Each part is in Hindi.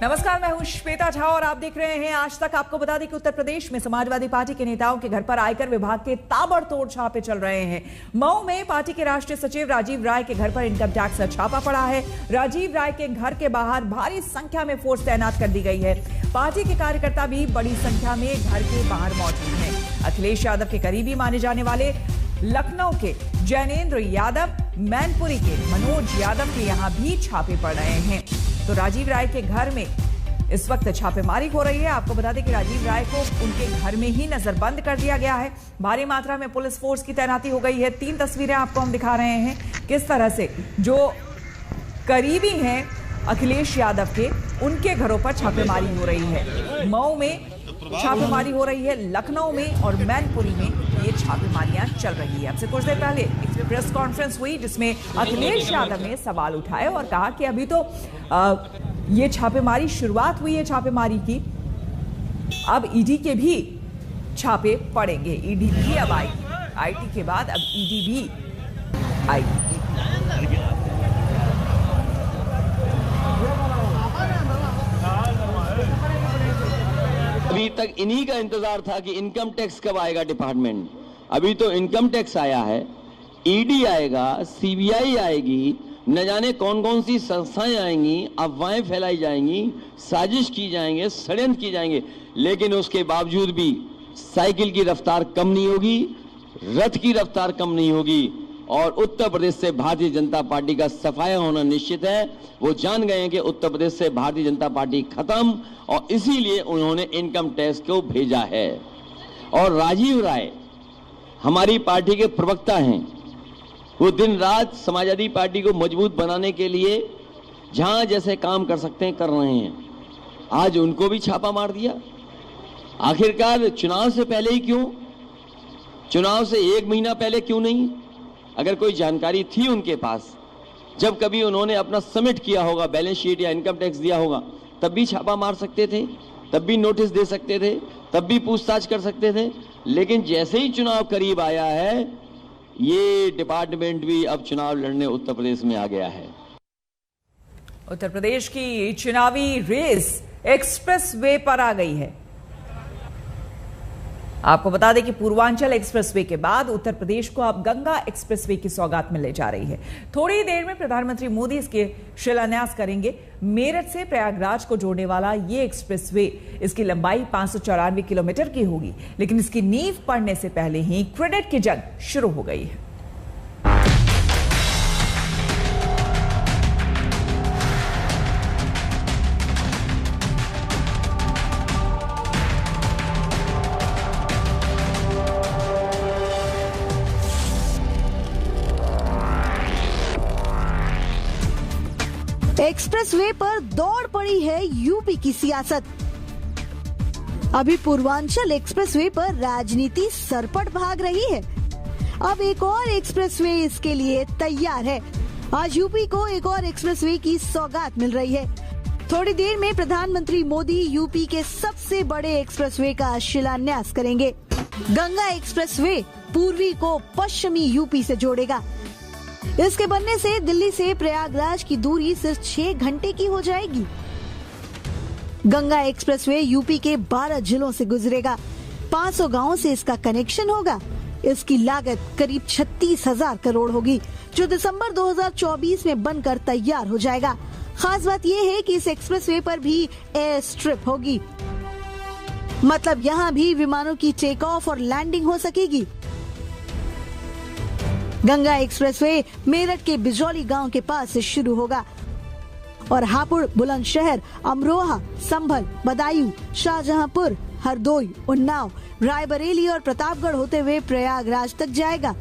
नमस्कार, मैं हूं श्वेता झा और आप देख रहे हैं आज तक। आपको बता दें कि उत्तर प्रदेश में समाजवादी पार्टी के नेताओं के घर पर आयकर विभाग के ताबड़तोड़ छापे चल रहे हैं। मऊ में पार्टी के राष्ट्रीय सचिव राजीव राय के घर पर इनकम टैक्स का छापा पड़ा है। राजीव राय के घर के बाहर भारी संख्या में फोर्स तैनात कर दी गई है। पार्टी के कार्यकर्ता भी बड़ी संख्या में घर के बाहर मौजूद हैं। अखिलेश यादव के करीबी माने जाने वाले लखनऊ के जैनेंद्र यादव, मैनपुरी के मनोज यादव के यहां भी छापे पड़ रहे हैं। तो राजीव राय के घर में इस वक्त छापेमारी हो रही है। आपको बता दें कि राजीव राय को उनके घर में ही नजरबंद कर दिया गया है। भारी मात्रा में पुलिस फोर्स की तैनाती हो गई है। 3 तस्वीरें आपको हम दिखा रहे हैं किस तरह से जो करीबी हैं अखिलेश यादव के, उनके घरों पर छापेमारी हो रही है। मऊ में छापेमारी हो रही है, लखनऊ में और मैनपुरी में ये छापेमारियां चल रही है। अब से कुछ देर पहले एक प्रेस कॉन्फ्रेंस हुई जिसमें अखिलेश यादव ने सवाल उठाए और कहा कि अभी तो ये छापेमारी शुरुआत हुई है छापेमारी की, अब ईडी के भी छापे पड़ेंगे। ईडी भी अब आएगी, आईटी के बाद अब ईडी भी आएगी। अभी तक इन्हीं का इंतजार था कि इनकम टैक्स कब आएगा डिपार्टमेंट। अभी तो इनकम टैक्स आया है, ईडी आएगा, सीबीआई आएगी, न जाने कौन कौन सी संस्थाएं आएंगी, अफवाहें फैलाई जाएंगी, साजिश की जाएंगे, षड्यंत्र की जाएंगे, लेकिन उसके बावजूद भी साइकिल की रफ्तार कम नहीं होगी, रथ की रफ्तार कम नहीं होगी और उत्तर प्रदेश से भारतीय जनता पार्टी का सफाया होना निश्चित है। वो जान गए हैं कि उत्तर प्रदेश से भारतीय जनता पार्टी खत्म और इसीलिए उन्होंने इनकम टैक्स को भेजा है। और राजीव राय हमारी पार्टी के प्रवक्ता हैं, वो दिन रात समाजवादी पार्टी को मजबूत बनाने के लिए जहां जैसे काम कर सकते हैं कर रहे हैं। आज उनको भी छापा मार दिया। आखिरकार चुनाव से पहले ही क्यों, चुनाव से 1 महीना पहले क्यों नहीं? अगर कोई जानकारी थी उनके पास, जब कभी उन्होंने अपना सबमिट किया होगा, बैलेंस शीट या इनकम टैक्स दिया होगा, तब भी छापा मार सकते थे, तब भी नोटिस दे सकते थे, तब भी पूछताछ कर सकते थे। लेकिन जैसे ही चुनाव करीब आया है, ये डिपार्टमेंट भी अब चुनाव लड़ने उत्तर प्रदेश में आ गया है। उत्तर प्रदेश की चुनावी रेस एक्सप्रेस वे पर आ गई है। आपको बता दें कि पूर्वांचल एक्सप्रेसवे के बाद उत्तर प्रदेश को अब गंगा एक्सप्रेसवे की सौगात मिलने जा रही है। थोड़ी ही देर में प्रधानमंत्री मोदी इसके शिलान्यास करेंगे। मेरठ से प्रयागराज को जोड़ने वाला ये एक्सप्रेसवे, इसकी लंबाई 594 किलोमीटर की होगी, लेकिन इसकी नींव पड़ने से पहले ही क्रेडिट की जंग शुरू हो गई है। एक्सप्रेसवे पर दौड़ पड़ी है यूपी की सियासत। अभी पूर्वांचल एक्सप्रेसवे पर राजनीति सरपट भाग रही है। अब एक और एक्सप्रेसवे इसके लिए तैयार है। आज यूपी को एक और एक्सप्रेसवे की सौगात मिल रही है। थोड़ी देर में प्रधानमंत्री मोदी यूपी के सबसे बड़े एक्सप्रेसवे का शिलान्यास करेंगे। गंगा एक्सप्रेसवे पूर्वी को पश्चिमी यूपी से जोड़ेगा। इसके बनने से दिल्ली से प्रयागराज की दूरी सिर्फ 6 घंटे की हो जाएगी। गंगा एक्सप्रेसवे यूपी के 12 जिलों से गुजरेगा। 500 गांवों से इसका कनेक्शन होगा। इसकी लागत करीब 36,000 करोड़ होगी, जो दिसंबर 2024 में बनकर तैयार हो जाएगा। खास बात यह है कि इस एक्सप्रेसवे पर भी एयर स्ट्रिप होगी, मतलब यहाँ भी विमानों की टेक ऑफ और लैंडिंग हो सकेगी। गंगा एक्सप्रेसवे मेरठ के बिजौली गांव के पास से शुरू होगा और हापुड़, बुलंदशहर, अमरोहा, संभल, बदायूं, शाहजहांपुर, हरदोई, उन्नाव, रायबरेली और प्रतापगढ़ होते हुए प्रयागराज तक जाएगा।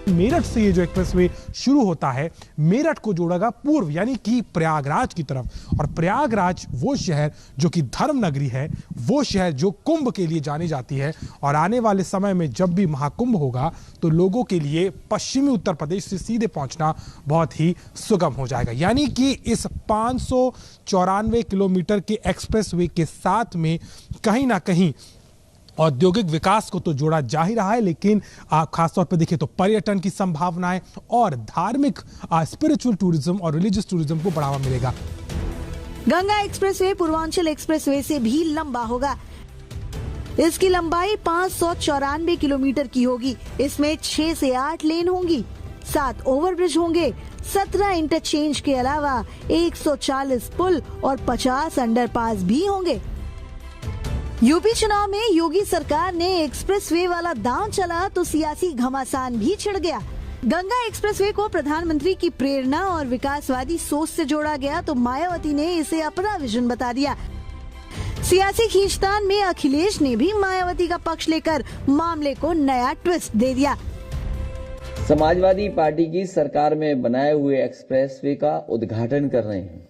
मेरठ से ये जो एक्सप्रेसवे शुरू होता है, मेरठ को जोड़ेगा पूर्व यानी कि प्रयागराज की तरफ। और प्रयागराज वो शहर जो कि धर्म नगरी है, वो शहर जो कुंभ के लिए जानी जाती है। और आने वाले समय में जब भी महाकुंभ होगा तो लोगों के लिए पश्चिमी उत्तर प्रदेश से सीधे पहुंचना बहुत ही सुगम हो जाएगा। यानी कि इस 594 किलोमीटर के एक्सप्रेसवे के साथ में कहीं ना कहीं औद्योगिक विकास को तो जोड़ा जा ही रहा है, लेकिन खासतौर पर देखिए तो पर्यटन की संभावनाएं और धार्मिक स्पिरिचुअल टूरिज्म और रिलीजियस टूरिज्म को बढ़ावा मिलेगा। गंगा एक्सप्रेसवे पूर्वांचल एक्सप्रेसवे से भी लंबा होगा। इसकी लंबाई 594 किलोमीटर की होगी। इसमें 6 से 8 लेन होंगी, 7 ओवरब्रिज होंगे, 17 इंटरचेंज के अलावा 140 पुल और 50 अंडरपास भी होंगे। यूपी चुनाव में योगी सरकार ने एक्सप्रेसवे वाला दांव चला तो सियासी घमासान भी छिड़ गया। गंगा एक्सप्रेसवे को प्रधानमंत्री की प्रेरणा और विकासवादी सोच से जोड़ा गया तो मायावती ने इसे अपना विजन बता दिया। सियासी खींचतान में अखिलेश ने भी मायावती का पक्ष लेकर मामले को नया ट्विस्ट दे दिया। समाजवादी पार्टी की सरकार में बनाए हुए एक्सप्रेसवे का उद्घाटन कर रहे हैं।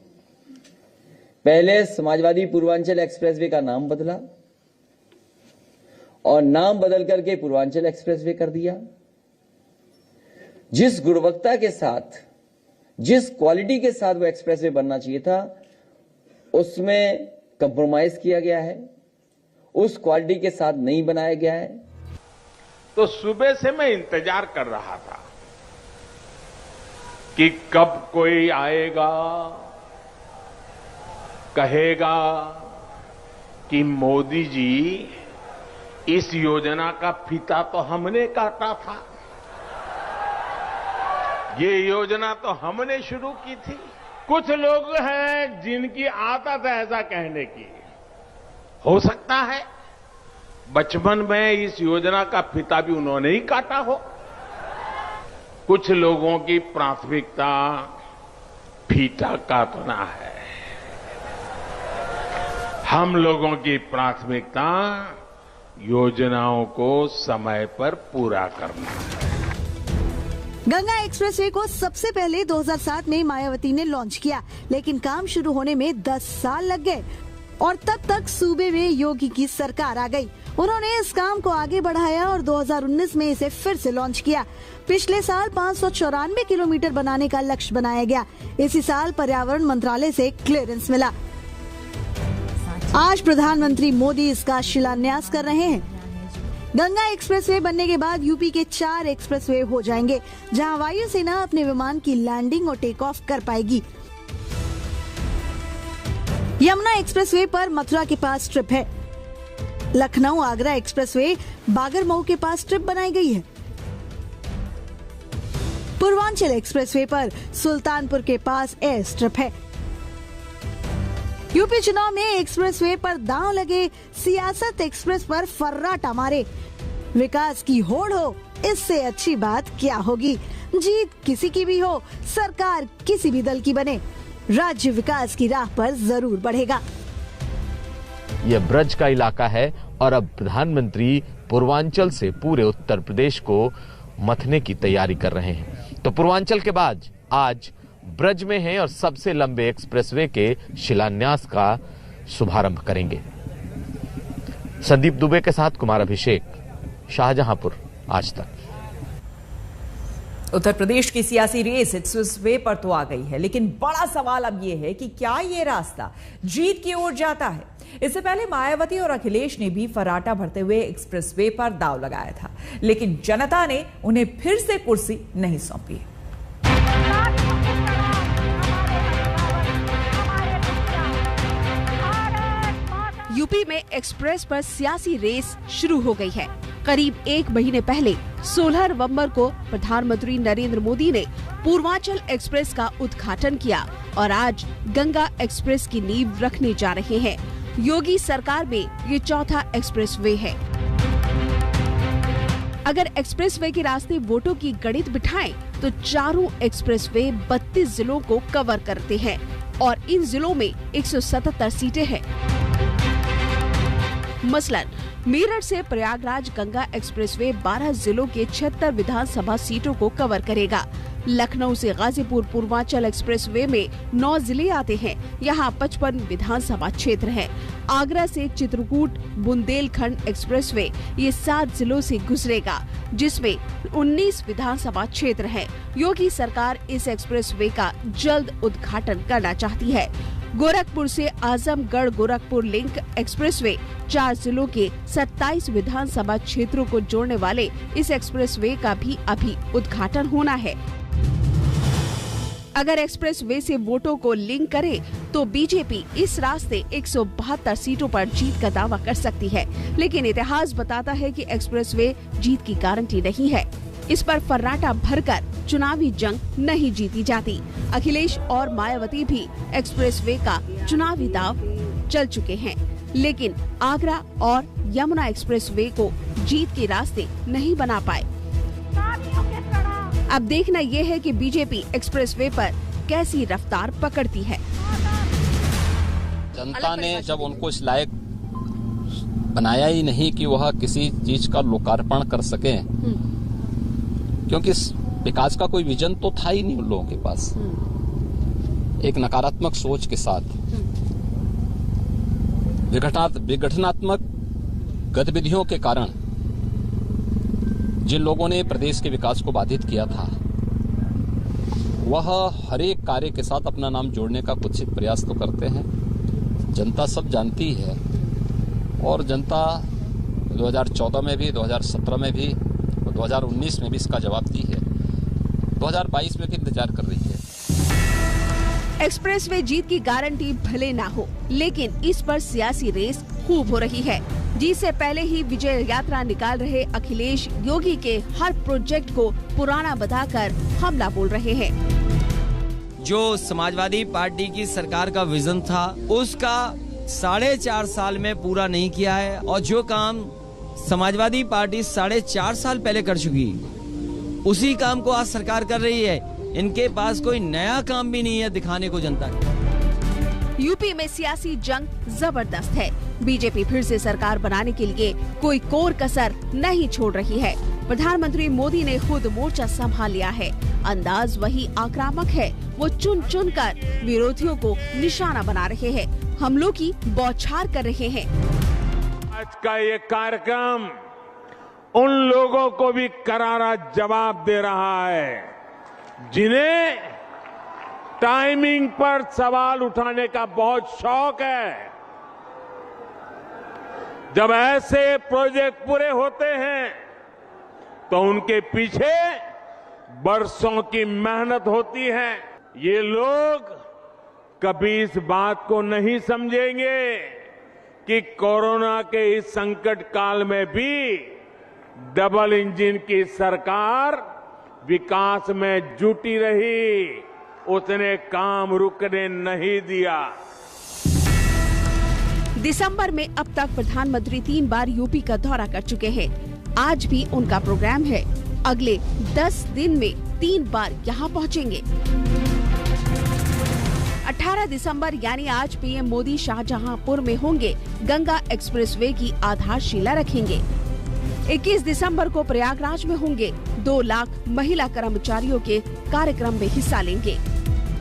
पहले समाजवादी पूर्वांचल एक्सप्रेसवे का नाम बदला और नाम बदल करके पूर्वांचल एक्सप्रेसवे कर दिया। जिस गुणवत्ता के साथ, जिस क्वालिटी के साथ वो एक्सप्रेसवे बनना चाहिए था, उसमें कंप्रोमाइज किया गया है, उस क्वालिटी के साथ नहीं बनाया गया है। तो सुबह से मैं इंतजार कर रहा था कि कब कोई आएगा, कहेगा कि मोदी जी इस योजना का फीता तो हमने काटा था, ये योजना तो हमने शुरू की थी। कुछ लोग हैं जिनकी आदत है ऐसा कहने की। हो सकता है बचपन में इस योजना का फीता भी उन्होंने ही काटा हो। कुछ लोगों की प्राथमिकता फीता काटना है, हम लोगों की प्राथमिकता योजनाओं को समय पर पूरा करना है। गंगा एक्सप्रेसवे को सबसे पहले 2007 में मायावती ने लॉन्च किया, लेकिन काम शुरू होने में 10 साल लग गए और तब तक सूबे में योगी की सरकार आ गई। उन्होंने इस काम को आगे बढ़ाया और 2019 में इसे फिर से लॉन्च किया। पिछले साल 594 किलोमीटर बनाने का लक्ष्य बनाया गया। इसी साल पर्यावरण मंत्रालय से क्लियरेंस मिला। आज प्रधानमंत्री मोदी इसका शिलान्यास कर रहे हैं। गंगा एक्सप्रेसवे बनने के बाद यूपी के 4 एक्सप्रेसवे हो जाएंगे, जहां वायुसेना अपने विमान की लैंडिंग और टेक ऑफ कर पाएगी। यमुना एक्सप्रेसवे पर मथुरा के पास स्ट्रिप है। लखनऊ आगरा एक्सप्रेसवे बागरमऊ के पास स्ट्रिप बनाई गई है। पूर्वांचल एक्सप्रेसवे पर सुल्तानपुर के पास एयर स्ट्रिप है। यूपी चुनाव में एक्सप्रेसवे पर दांव लगे, सियासत एक्सप्रेस पर फर्राटा मारे। विकास की होड़ हो, इससे अच्छी बात क्या होगी। जीत किसी की भी हो, सरकार किसी भी दल की बने, राज्य विकास की राह पर जरूर बढ़ेगा। यह ब्रज का इलाका है और अब प्रधानमंत्री पूर्वांचल से पूरे उत्तर प्रदेश को मथने की तैयारी कर रहे हैं। तो पूर्वांचल के बाद आज ब्रज में हैं और सबसे लंबे एक्सप्रेसवे के शिलान्यास का शुभारंभ करेंगे। संदीप दुबे के साथ कुमार अभिषेक, शाहजहांपुर, आज तक। उत्तर प्रदेश की सियासी रेस एक्सप्रेसवे पर तो आ गई है, लेकिन बड़ा सवाल अब यह है कि क्या ये रास्ता जीत की ओर जाता है। इससे पहले मायावती और अखिलेश ने भी फर्राटा भरते हुए एक्सप्रेसवे पर दांव लगाया था, लेकिन जनता ने उन्हें फिर से कुर्सी नहीं सौंपी। यूपी में एक्सप्रेस पर सियासी रेस शुरू हो गई है। करीब 1 महीने पहले 16 नवंबर को प्रधानमंत्री नरेंद्र मोदी ने पूर्वांचल एक्सप्रेस का उद्घाटन किया और आज गंगा एक्सप्रेस की नींव रखने जा रहे हैं। योगी सरकार में ये चौथा एक्सप्रेसवे है। अगर एक्सप्रेसवे के रास्ते वोटों की गणित बिठाएं तो चारों एक्सप्रेसवे 32 जिलों को कवर करते हैं और इन जिलों में 177 सीटें हैं। मसलन मेरठ से प्रयागराज गंगा एक्सप्रेसवे 12 जिलों के 76 विधानसभा सीटों को कवर करेगा। लखनऊ से गाजीपुर पूर्वांचल एक्सप्रेसवे में 9 जिले आते हैं। यहाँ 55 विधानसभा क्षेत्र है। आगरा से चित्रकूट बुंदेलखंड एक्सप्रेसवे ये 7 जिलों से गुजरेगा, जिसमें 19 विधानसभा क्षेत्र है। योगी सरकार इस एक्सप्रेसवे का जल्द उद्घाटन करना चाहती है। गोरखपुर से आजमगढ़ गोरखपुर लिंक एक्सप्रेसवे 4 जिलों के 27 विधानसभा क्षेत्रों को जोड़ने वाले इस एक्सप्रेसवे का भी अभी उद्घाटन होना है। अगर एक्सप्रेसवे से वोटों को लिंक करें तो तो बीजेपी इस रास्ते 172 सीटों पर जीत का दावा कर सकती है। लेकिन इतिहास बताता है कि एक्सप्रेसवे जीत की गारंटी नहीं है। इस पर फर्राटा भरकर चुनावी जंग नहीं जीती जाती। अखिलेश और मायावती भी एक्सप्रेसवे का चुनावी दाव चल चुके हैं, लेकिन आगरा और यमुना एक्सप्रेसवे को जीत के रास्ते नहीं बना पाए। अब देखना ये है कि बीजेपी एक्सप्रेसवे पर कैसी रफ्तार पकड़ती है। जनता ने जब उनको इस लायक बनाया ही नहीं कि वह किसी चीज का लोकार्पण कर सके, क्योंकि विकास का कोई विजन तो था ही नहीं उन लोगों के पास। एक नकारात्मक सोच के साथ विघटनात्मक गतिविधियों के कारण जिन लोगों ने प्रदेश के विकास को बाधित किया था, वह हर एक कार्य के साथ अपना नाम जोड़ने का कुत्सित प्रयास तो करते हैं। जनता सब जानती है और जनता 2014 में भी, 2017 में भी, 2019 में भी इसका जवाब दी है। 2022 में भी इंतजार कर रही है। एक्सप्रेसवे जीत की गारंटी भले ना हो, लेकिन इस पर सियासी रेस खूब हो रही है। जीत से पहले ही विजय यात्रा निकाल रहे अखिलेश योगी के हर प्रोजेक्ट को पुराना बताकर हमला बोल रहे हैं। जो समाजवादी पार्टी की सरकार का विजन था, उसका 4.5 साल में पूरा नहीं किया है, और जो काम समाजवादी पार्टी 4.5 साल पहले कर चुकी, उसी काम को आज सरकार कर रही है। इनके पास कोई नया काम भी नहीं है दिखाने को जनता को। यूपी में सियासी जंग जबरदस्त है। बीजेपी फिर से सरकार बनाने के लिए कोई कोर कसर नहीं छोड़ रही है। प्रधानमंत्री मोदी ने खुद मोर्चा संभाल लिया है। अंदाज वही आक्रामक है। वो चुन चुन कर विरोधियों को निशाना बना रहे हैं, हमलों की बौछार कर रहे हैं। आज का ये कार्यक्रम उन लोगों को भी करारा जवाब दे रहा है जिन्हें टाइमिंग पर सवाल उठाने का बहुत शौक है। जब ऐसे प्रोजेक्ट पूरे होते हैं तो उनके पीछे बरसों की मेहनत होती है। ये लोग कभी इस बात को नहीं समझेंगे कि कोरोना के इस संकट काल में भी डबल इंजन की सरकार विकास में जुटी रही, उसने काम रुकने नहीं दिया। दिसंबर में अब तक प्रधानमंत्री 3 बार यूपी का दौरा कर चुके हैं। आज भी उनका प्रोग्राम है। अगले 10 दिन में 3 बार यहाँ पहुँचेंगे। 18 दिसंबर यानी आज पीएम मोदी शाहजहांपुर में होंगे। गंगा एक्सप्रेसवे की आधारशिला रखेंगे। 21 दिसंबर को प्रयागराज में होंगे। 2 लाख महिला कर्मचारियों के कार्यक्रम में हिस्सा लेंगे।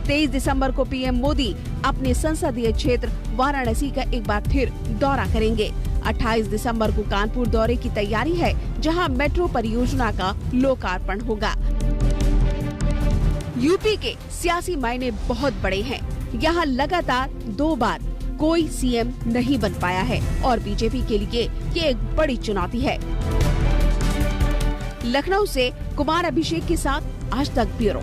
23 दिसंबर को पीएम मोदी अपने संसदीय क्षेत्र वाराणसी का एक बार फिर दौरा करेंगे। 28 दिसंबर को कानपुर दौरे की तैयारी है, जहां मेट्रो परियोजना का लोकार्पण होगा। यूपी के सियासी मायने बहुत बड़े हैं। यहां लगातार 2 बार कोई सीएम नहीं बन पाया है और बीजेपी के लिए ये एक बड़ी चुनौती है। लखनऊ से कुमार अभिषेक के साथ आज तक ब्यूरो।